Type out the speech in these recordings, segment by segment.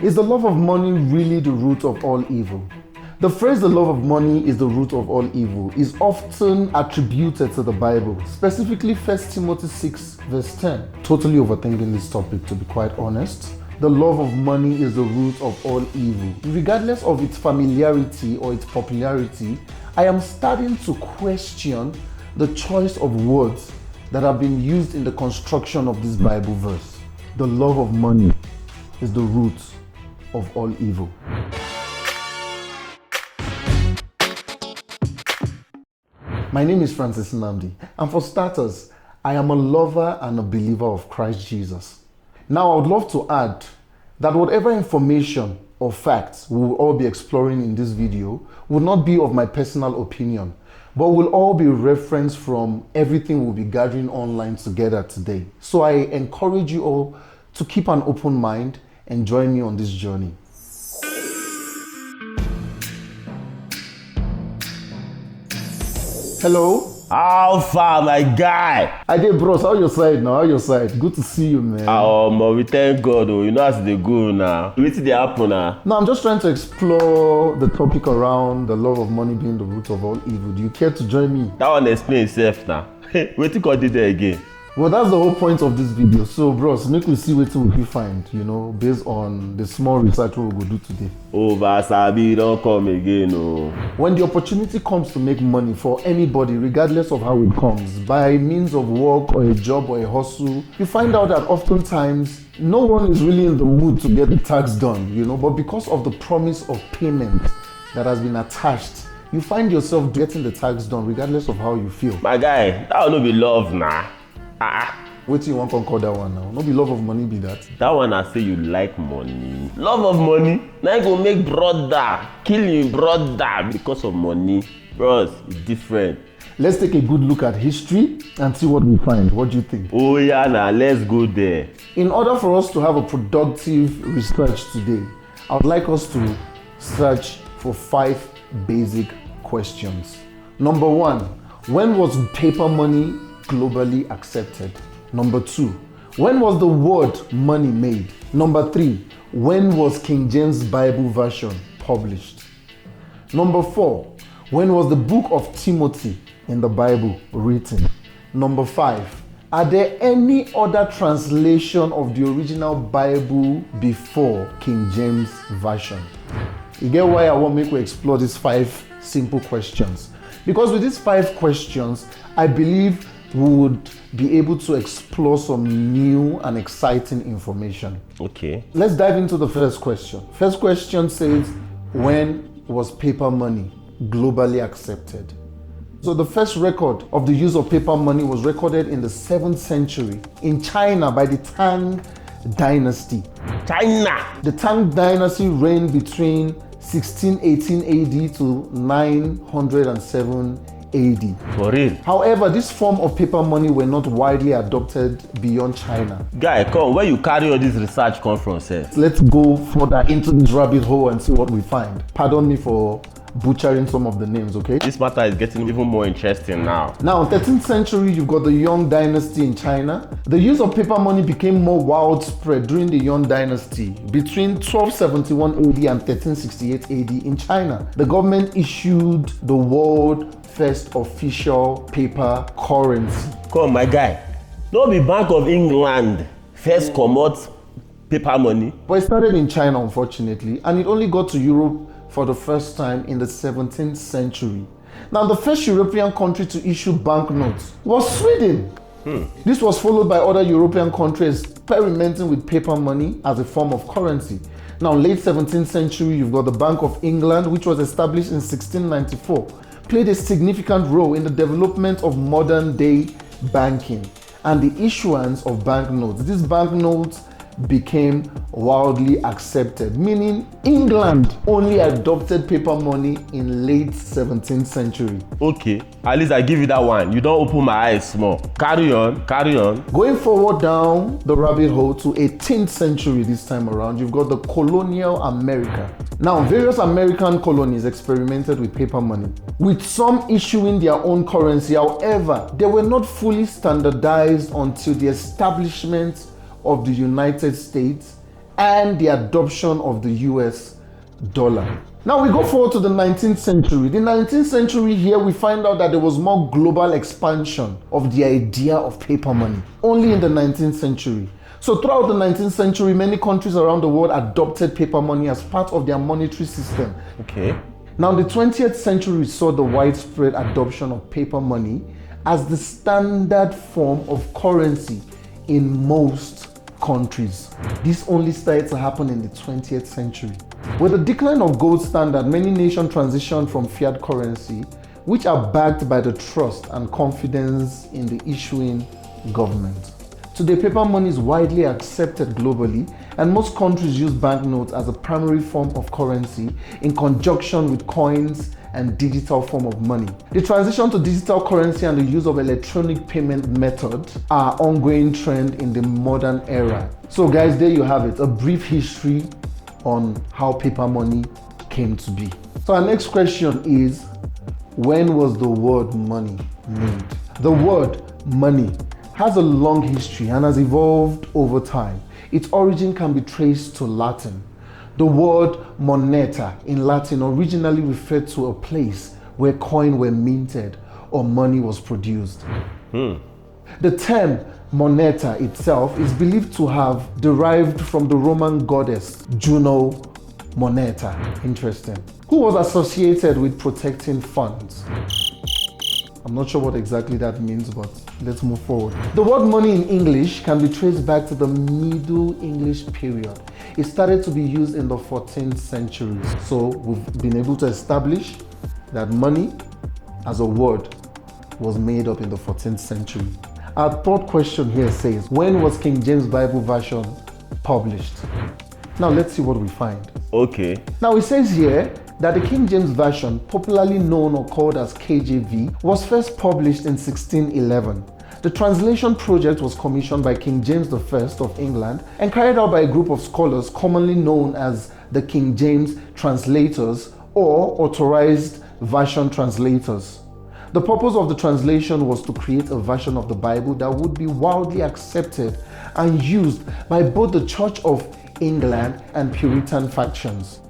Is the love of money really the root of all evil? The phrase "the love of money is the root of all evil" is often attributed to the Bible, specifically 1 Timothy 6 verse 10. Totally overthinking this topic, to be quite honest. The love of money is the root of all evil. Regardless of its familiarity or its popularity, I am starting to question the choice of words that have been used in the construction of this Bible verse. The love of money is the root of all evil. My name is Francis Nnamdi, and for starters, I am a lover and a believer of Christ Jesus. Now, I would love to add that whatever information or facts we will all be exploring in this video will not be of my personal opinion, but will all be referenced from everything we'll be gathering online together today. So I encourage you all to keep an open mind and join me on this journey. Hello? How far, my guy? I did, bros. How your side now? How your side? Good to see you, man. We thank God. You know as they go now. Wetin dey happen now? No, I'm just trying to explore the topic around the love of money being the root of all evil. Do you care to join me? That one explain itself now. Wetin God did there again? Well, that's the whole point of this video. So, bros, make we see wetin we fit find, based on the small research we go do today. Sabi don come again, When the opportunity comes to make money for anybody, regardless of how it comes, by means of work or a job or a hustle, you find out that oftentimes no one is really in the mood to get the tax done, but because of the promise of payment that has been attached, you find yourself getting the tax done regardless of how you feel. My guy, that will not be love now. Wetin you wan call that one now? No be love of money be that. That one I say you like money. Love of money. Now you go make brother kill him brother because of money. Bros, it's different. Let's take a good look at history and see what we find. What do you think? Oh yeah, now let's go there. In order for us to have a productive research today, I would like us to search for 5 basic questions. Number 1, when was paper money globally accepted? Number 2, when was the word money made? Number 3, when was King James Bible version published? Number 4, when was the book of Timothy in the Bible written? Number 5, are there any other translation of the original Bible before King James version? You get why I want to make we explore these 5 simple questions? Because with these 5 questions, I believe we would be able to explore some new and exciting information. Okay. Let's dive into the first question. First question says, when was paper money globally accepted? So the first record of the use of paper money was recorded in the 7th century in China by the Tang Dynasty. China! The Tang Dynasty reigned between 1618 AD to 907 AD. For real? However, this form of paper money were not widely adopted beyond China. Guy, come, where you carry all this research come from, sir? Let's go further into this rabbit hole and see what we find. Pardon me for butchering some of the names, okay? This matter is getting even more interesting now. Now, 13th century, you've got the Yuan dynasty in China. The use of paper money became more widespread during the Yuan dynasty between 1271 AD and 1368 AD in China. The government issued the world first official paper currency. Come, my guy. No be Bank of England first comot paper money. But it started in China, unfortunately, and it only got to Europe for the first time in the 17th century. Now, the first European country to issue banknotes was Sweden. This was followed by other European countries experimenting with paper money as a form of currency. Now, late 17th century, you've got the Bank of England, which was established in 1694, played a significant role in the development of modern day banking and the issuance of banknotes. These banknotes became wildly accepted, meaning England only adopted paper money in late 17th century. Okay, at least I give you that one. You don't open my eyes small. Carry on. Going forward down the rabbit hole to 18th century this time around, you've got the colonial America. Now, various American colonies experimented with paper money, with some issuing their own currency. However, they were not fully standardized until the establishment of the United States and the adoption of the US dollar. Now we go forward to the 19th century. The 19th century, here we find out that there was more global expansion of the idea of paper money, only in the 19th century. So throughout the 19th century, many countries around the world adopted paper money as part of their monetary system. Okay. Now the 20th century saw the widespread adoption of paper money as the standard form of currency in most countries. This only started to happen in the 20th century. With the decline of gold standard, many nations transitioned from fiat currency, which are backed by the trust and confidence in the issuing government. Today, paper money is widely accepted globally, and most countries use banknotes as a primary form of currency in conjunction with coins and digital form of money. The transition to digital currency and the use of electronic payment methods are ongoing trend in the modern era. So guys, there you have it, a brief history on how paper money came to be. So our next question is, when was the word money made? The word money has a long history and has evolved over time. Its origin can be traced to Latin. The word moneta in Latin originally referred to a place where coins were minted or money was produced. The term moneta itself is believed to have derived from the Roman goddess Juno Moneta, interesting, who was associated with protecting funds. I'm not sure what exactly that means, but let's move forward. The word money in English can be traced back to the Middle English period. It started to be used in the 14th century. So we've been able to establish that money as a word was made up in the 14th century. Our third question here says, when was King James Bible version published? Now let's see what we find. Okay. Now it says here that the King James Version, popularly known or called as KJV, was first published in 1611. The translation project was commissioned by King James I of England and carried out by a group of scholars commonly known as the King James translators or authorized version translators. The purpose of the translation was to create a version of the Bible that would be widely accepted and used by both the Church of England and Puritan factions.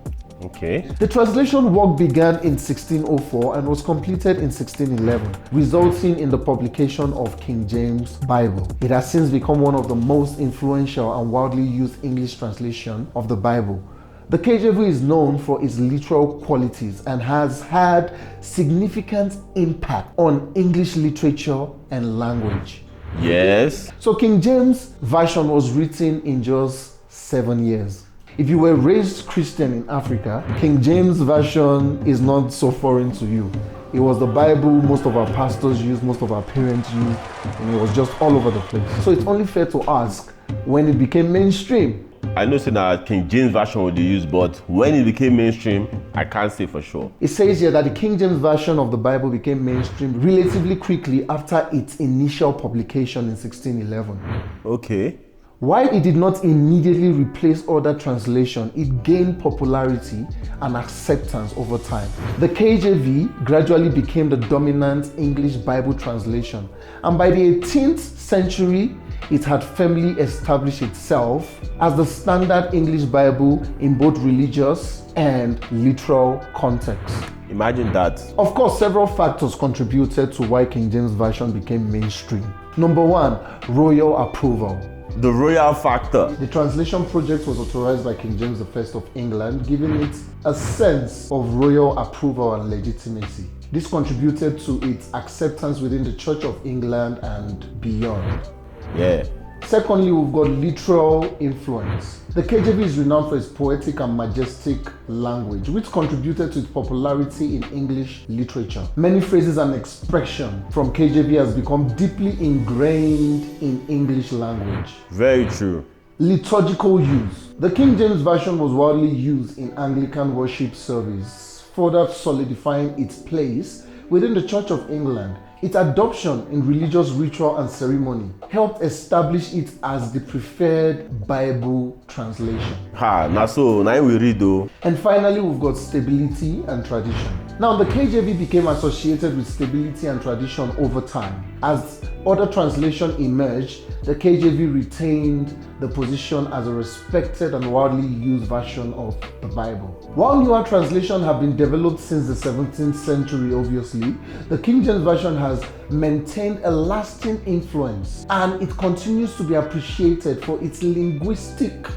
Okay. The translation work began in 1604 and was completed in 1611, resulting in the publication of King James Bible. It has since become one of the most influential and widely used English translation of the Bible. The KJV is known for its literal qualities and has had significant impact on English literature and language. Yes. So King James Version was written in just 7 years. If you were raised Christian in Africa, King James Version is not so foreign to you. It was the Bible most of our pastors used, most of our parents used, and it was just all over the place. So it's only fair to ask when it became mainstream. I know say that King James Version was used, but when it became mainstream, I can't say for sure. It says here that the King James Version of the Bible became mainstream relatively quickly after its initial publication in 1611. Okay. While it did not immediately replace other translations, it gained popularity and acceptance over time. The KJV gradually became the dominant English Bible translation, and by the 18th century, it had firmly established itself as the standard English Bible in both religious and literal contexts. Imagine that. Of course, several factors contributed to why King James Version became mainstream. Number one, royal approval. The royal factor. The translation project was authorized by King James I of England, giving it a sense of royal approval and legitimacy. This contributed to its acceptance within the Church of England and beyond. Yeah. Secondly, we've got literal influence. The KJV is renowned for its poetic and majestic language, which contributed to its popularity in English literature. Many phrases and expressions from KJV has become deeply ingrained in English language. Very true. Liturgical use. The King James Version was widely used in Anglican worship service, further solidifying its place within the Church of England. Its adoption in religious ritual and ceremony helped establish it as the preferred Bible translation. Now we read though. And finally, we've got stability and tradition. Now, the KJV became associated with stability and tradition over time. As other translations emerged, the KJV retained the position as a respected and widely used version of the Bible. While newer translations have been developed since the 17th century, obviously, the King James Version has maintained a lasting influence, and it continues to be appreciated for its linguistic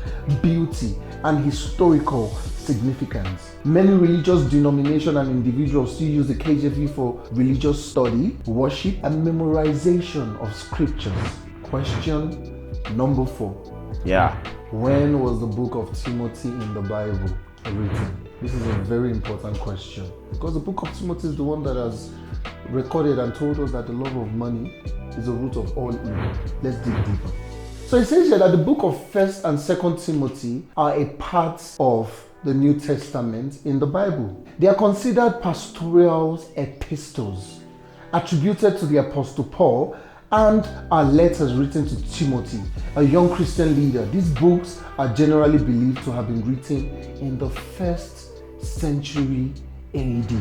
beauty and historical significance. Many religious denominations and individuals still use the KJV for religious study, worship, and memorization of scriptures. Question number 4. Yeah. When was the book of Timothy in the Bible written? This is a very important question because the book of Timothy is the one that has recorded and told us that the love of money is the root of all evil. Let's dig deeper. So it says here that the book of 1st and 2nd Timothy are a part of the New Testament in the Bible. They are considered pastoral epistles attributed to the Apostle Paul and are letters written to Timothy, a young Christian leader. These books are generally believed to have been written in the 1st century AD.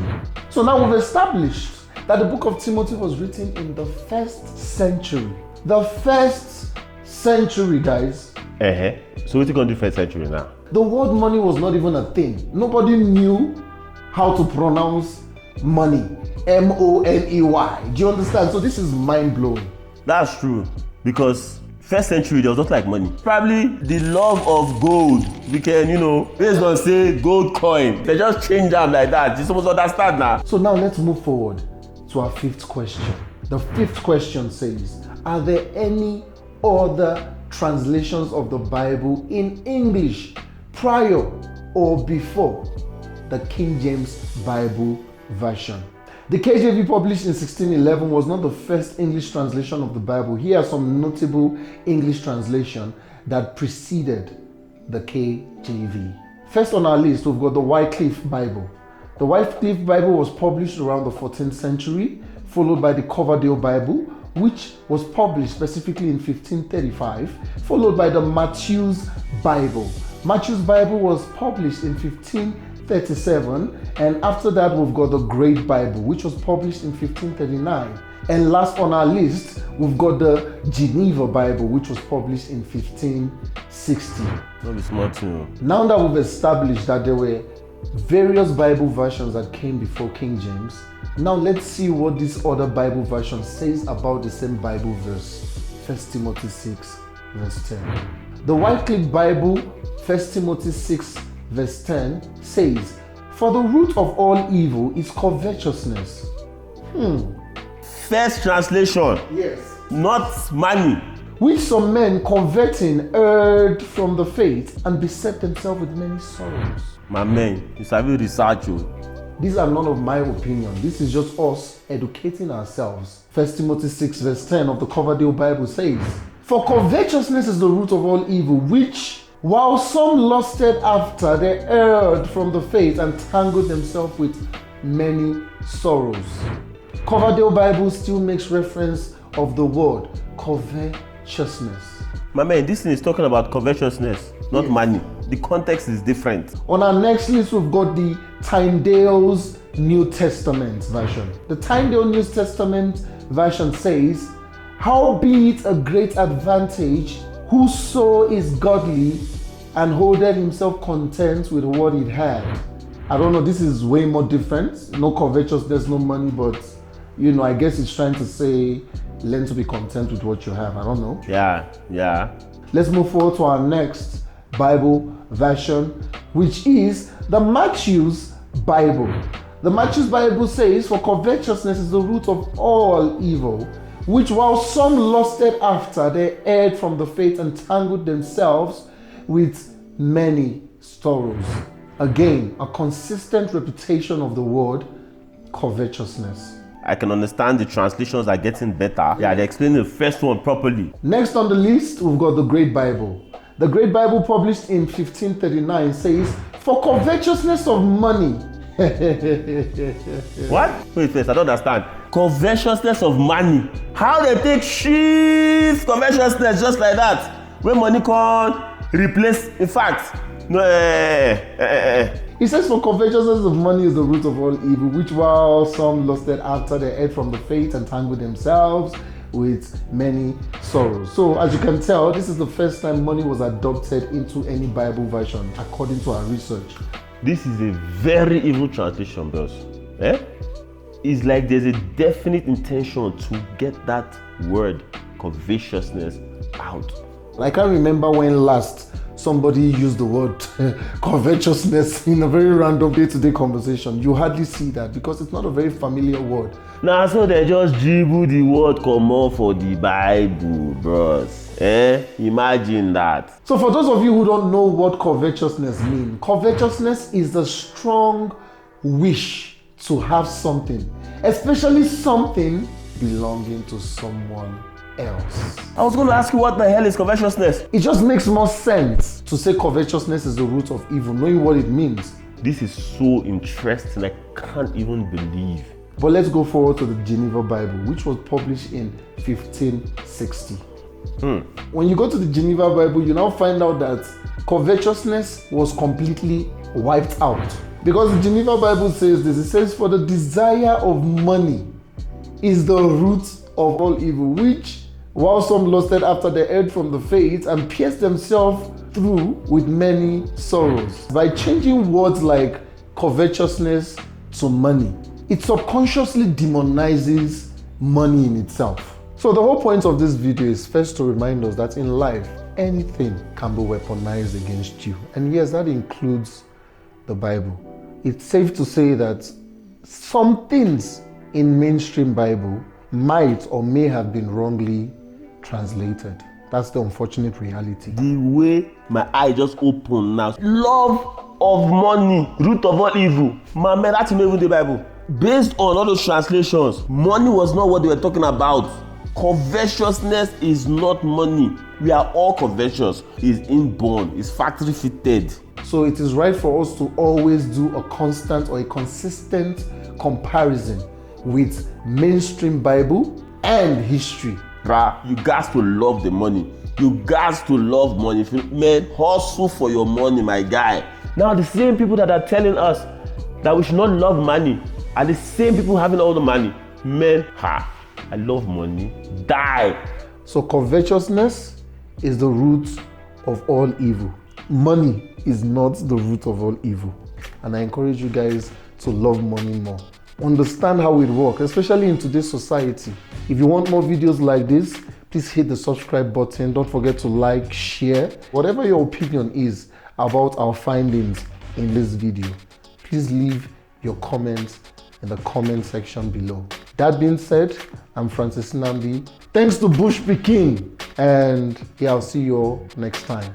So now we've established that the book of Timothy was written in the 1st century. The 1st century, guys. So what are you going to do 1st century now? The word money was not even a thing. Nobody knew how to pronounce money. M-O-N-E-Y. Do you understand? So this is mind-blowing. That's true. Because 1st century, there was not like money. Probably the love of gold. We can, based on say gold coin. They just change them like that. You're supposed to understand now. So now let's move forward to our 5th question. The 5th question says, are there any other translations of the Bible in English prior or before the King James Bible version? The KJV, published in 1611, was not the first English translation of the Bible. Here are some notable English translations that preceded the KJV. First on our list, we've got the Wycliffe Bible. The Wycliffe Bible was published around the 14th century, followed by the Coverdale Bible, which was published specifically in 1535, followed by the Matthew's Bible. Matthew's Bible was published in 1537, and after that we've got the Great Bible, which was published in 1539. And last on our list, we've got the Geneva Bible, which was published in 1560. Not be smart too. Now that we've established that there were various Bible versions that came before King James, now let's see what this other Bible version says about the same Bible verse. 1 Timothy 6 verse 10. The Wycliffe Bible, 1 Timothy 6 verse 10 says, "For the root of all evil is covetousness." First translation. Yes. Not money. "Which some men converting erred from the faith and beset themselves with many sorrows." My man, you sabi research you. These are none of my opinion. This is just us educating ourselves. 1 Timothy 6 verse 10 of the Coverdale Bible says, "For covetousness is the root of all evil, which while some lusted after, they erred from the faith and tangled themselves with many sorrows." Coverdale Bible still makes reference of the word covetousness. My man, this thing is talking about covetousness, not money. The context is different. On our next list, we've got the Tyndale's New Testament version. The Tyndale New Testament version says, "Howbeit a great advantage, whoso is godly and holdeth himself content with what he had." I don't know, this is way more different. No covetousness, no money, but I guess it's trying to say, learn to be content with what you have. I don't know. Yeah. Let's move forward to our next Bible version, which is the Matthew's Bible. The Matthew's Bible says, "For covetousness is the root of all evil, which while some lusted after, they erred from the faith and tangled themselves with many sorrows." Again, a consistent repetition of the word covetousness. I can understand the translations are getting better. Yeah, they explain the first one properly. Next on the list, we've got the Great Bible. The Great Bible, published in 1539, says, "For covetousness of money." What? Wait first, I don't understand. Covetousness of money. How they take shift covetousness just like that? When money can't replace, in fact, no. It says, for covetousness of money is the root of all evil, which while some lusted after they ate from the faith and tangled themselves with many sorrows. So as you can tell, this is the first time money was adopted into any Bible version, according to our research. This is a very evil translation, bros. It's like there's a definite intention to get that word covetousness out. I can't remember when last somebody used the word covetousness in a very random day-to-day conversation. You hardly see that because it's not a very familiar word. Now, so they just dribble the word common for the Bible, bros. Imagine that. So for those of you who don't know what covetousness means, covetousness is the strong wish to have something, especially something belonging to someone else. I was going to ask you, what the hell is covetousness? It just makes more sense to say covetousness is the root of evil, knowing what it means. This is so interesting, I can't even believe. But let's go forward to the Geneva Bible, which was published in 1560. When you go to the Geneva Bible, you now find out that covetousness was completely wiped out. Because the Geneva Bible says this, it says, for the desire of money is the root of all evil, which while some lusted after they erred from the faith and pierced themselves through with many sorrows. By changing words like covetousness to money, it subconsciously demonizes money in itself. So the whole point of this video is first to remind us that in life, anything can be weaponized against you. And yes, that includes the Bible. It's safe to say that some things in mainstream Bible might or may have been wrongly translated. That's the unfortunate reality. The way my eye just opened now. Love of money, root of all evil. Man, that's not even the Bible. Based on all those translations, money was not what they were talking about. Covetousness is not money. We are all covetous. It's inborn, it's factory fitted. So it is right for us to always do a constant or a consistent comparison with mainstream Bible and history. Bruh, you got to love the money. You got to love money. Man, hustle for your money, my guy. Now the same people that are telling us that we should not love money are the same people having all the money. Man, I love money. Die. So covetousness is the root of all evil. Money is not the root of all evil. And I encourage you guys to love money more. Understand how it works, especially in today's society. If you want more videos like this, please hit the subscribe button. Don't forget to like, share. Whatever your opinion is about our findings in this video, please leave your comments in the comment section below. That being said, I'm Francis Nambi. Thanks to Bush Peking. And yeah, I'll see you all next time.